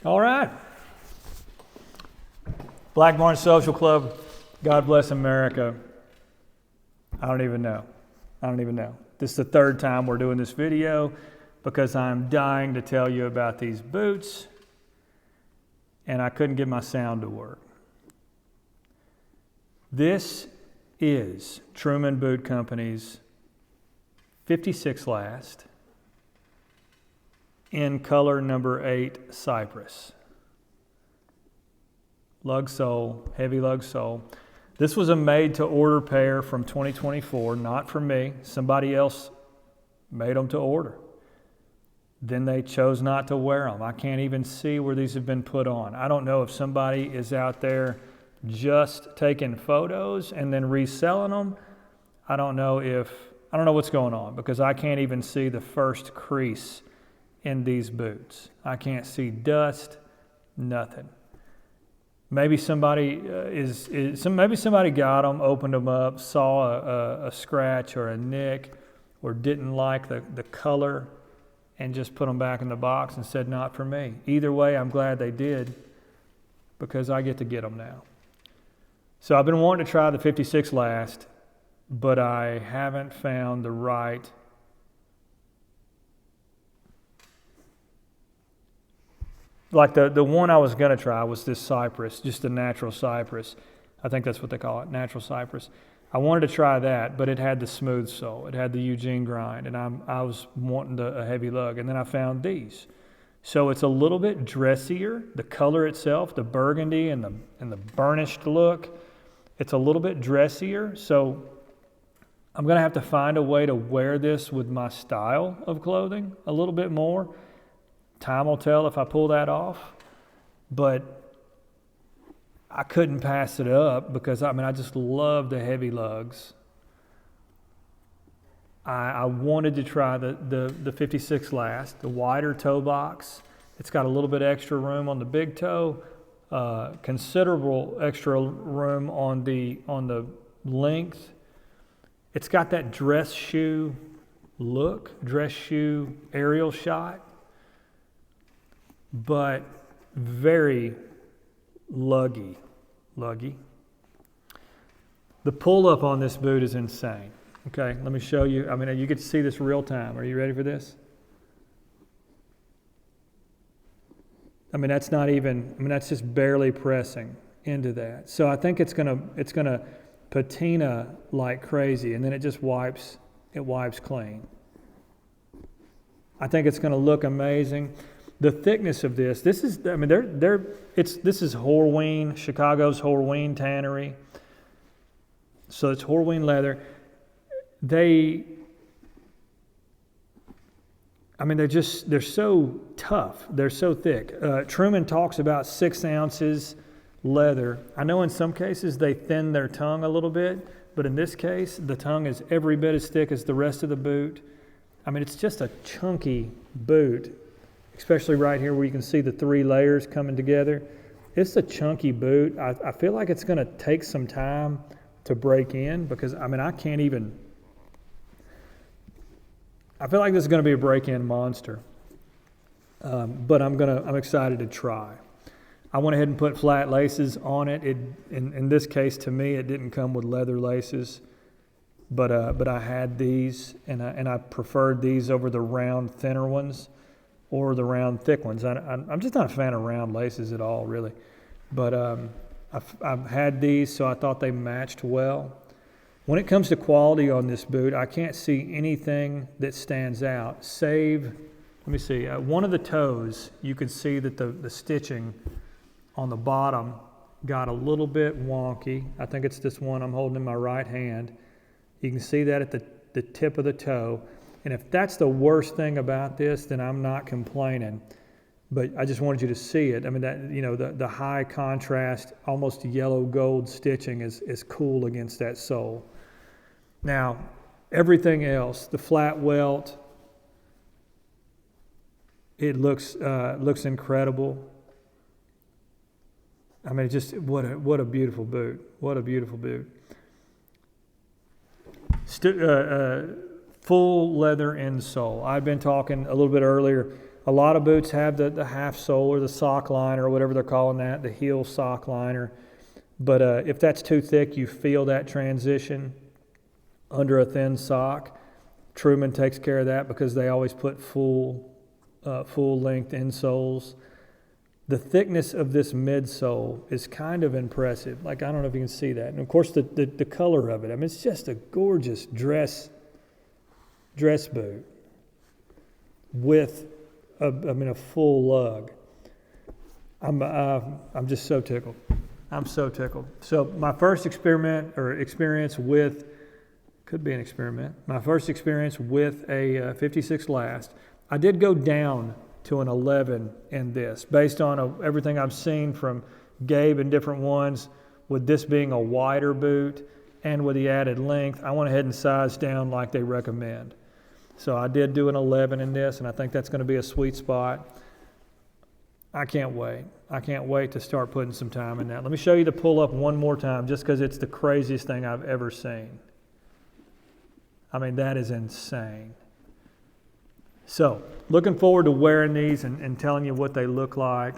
All right. Black Barn Social Club, God bless America. I don't even know. This is the third time we're doing this video because I'm dying to tell you about these boots and I couldn't get my sound to work. This is Truman Boot Company's 56 Last in color number 8 Cypress. Lug sole, heavy lug sole. This was a made-to-order pair from 2024, not from me. Somebody else made them to order. Then they chose not to wear them. I can't even see where these have been put on. I don't know if somebody is out there just taking photos and then reselling them. I don't know what's going on because I can't even see the first crease in these boots. I can't see dust, nothing. Maybe somebody maybe somebody got them, opened them up, saw a scratch or a nick, or didn't like the color, and just put them back in the box and said, "Not for me." Either way, I'm glad they did because I get to get them now. So I've been wanting to try the 56 Last, but I haven't found the right the one I was going to try was this Cypress, just a natural Cypress. I think that's what they call it, natural Cypress. I wanted to try that, but it had the smooth sole. It had the Eugene grind, and I was wanting a heavy lug. And then I found these. So it's a little bit dressier. The color itself, the burgundy and the burnished look, it's a little bit dressier. So I'm going to have to find a way to wear this with my style of clothing a little bit more. Time will tell if I pull that off, but I couldn't pass it up because I just love the heavy lugs. I wanted to try the 56 Last, the wider toe box. It's got a little bit extra room on the big toe, considerable extra room on the length. It's got that dress shoe look, dress shoe aerial shot, but very luggy. The pull-up on this boot is insane. Okay, let me show you. You get to see this real time. Are you ready for this? That's just barely pressing into that. So I think it's gonna patina like crazy, and then it just wipes clean. I think it's gonna look amazing. The thickness of this is Horween, Chicago's Horween Tannery. So it's Horween leather. They're so tough. They're so thick. Truman talks about 6 ounces leather. I know in some cases they thin their tongue a little bit, but in this case, the tongue is every bit as thick as the rest of the boot. It's just a chunky boot. Especially right here where you can see the 3 layers coming together. It's a chunky boot. I feel like it's going to take some time to break in because, I feel like this is going to be a break-in monster. But I'm excited to try. I went ahead and put flat laces on it. In this case, to me, it didn't come with leather laces. But I had these, and I preferred these over the round, thinner ones, or the round, thick ones. I'm just not a fan of round laces at all, really. But I've had these, so I thought they matched well. When it comes to quality on this boot, I can't see anything that stands out, save, let me see, one of the toes, you could see that the stitching on the bottom got a little bit wonky. I think it's this one I'm holding in my right hand. You can see that at the tip of the toe. And if that's the worst thing about this, then I'm not complaining. But I just wanted you to see it. The high contrast, almost yellow gold stitching is cool against that sole. Now, everything else, the flat welt, it looks incredible. Just what a beautiful boot. What a beautiful boot. Full leather insole. I've been talking a little bit earlier A lot of boots have the half sole or the sock liner or whatever they're calling that, the heel sock liner. But if that's too thick, you feel that transition under a thin sock. Truman takes care of that because they always put full length insoles. The thickness of this midsole is kind of impressive. Like, I don't know if you can see that. And of course the color of it. I mean, it's just a gorgeous dress boot with a full lug. I'm just so tickled. I'm so tickled. So my first experience with, could be an experiment, my first experience with a 56 Last, I did go down to an 11 in this, based on everything I've seen from Gabe and different ones, with this being a wider boot and with the added length. I went ahead and sized down like they recommend. So I did do an 11 in this, and I think that's going to be a sweet spot. I can't wait. I can't wait to start putting some time in that. Let me show you the pull-up one more time, just because it's the craziest thing I've ever seen. I mean, that is insane. So, looking forward to wearing these and telling you what they look like.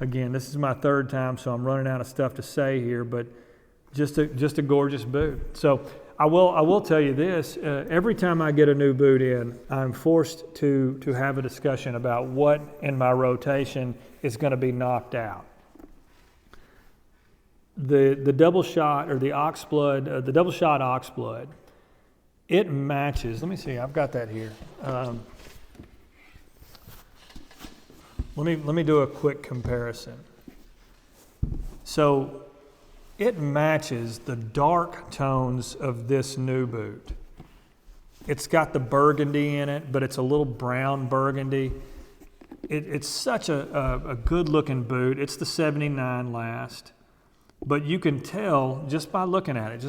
Again, this is my third time, so I'm running out of stuff to say here, but just a gorgeous boot. So, I will tell you this, every time I get a new boot in, I'm forced to have a discussion about what in my rotation is going to be knocked out. The double shot, or the oxblood, the double shot oxblood, it matches. Let me see, I've got that here. Let me do a quick comparison. So it matches the dark tones of this new boot. It's got the burgundy in it, but it's a little brown burgundy. It's such a good looking boot. It's the 79 Last, but you can tell just by looking at it.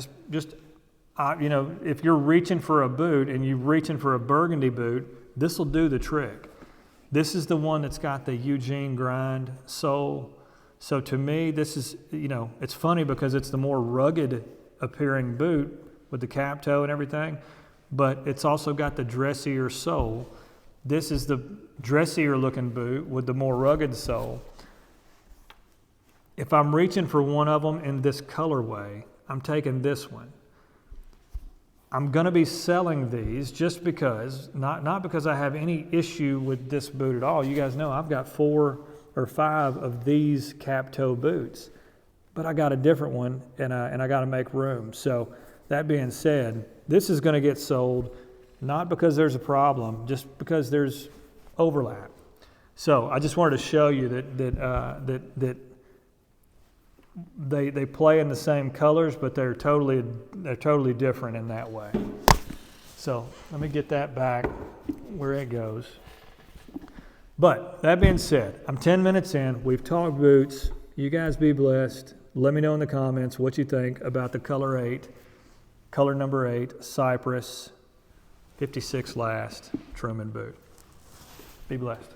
If you're reaching for a boot and you're reaching for a burgundy boot, this will do the trick. This is the one that's got the Eugene grind sole. So to me, this is, it's funny because it's the more rugged appearing boot with the cap toe and everything, but it's also got the dressier sole. This is the dressier looking boot with the more rugged sole. If I'm reaching for one of them in this colorway, I'm taking this one. I'm going to be selling these just because, not because I have any issue with this boot at all. You guys know I've got 4 or 5 of these cap toe boots, but I got a different one, and I got to make room. So that being said, this is going to get sold, not because there's a problem, just because there's overlap. So I just wanted to show you that they play in the same colors, but they're totally different in that way. So let me get that back where it goes. But that being said, I'm 10 minutes in. We've talked boots. You guys be blessed. Let me know in the comments what you think about the color number 8, Cypress 56 Last Truman boot. Be blessed.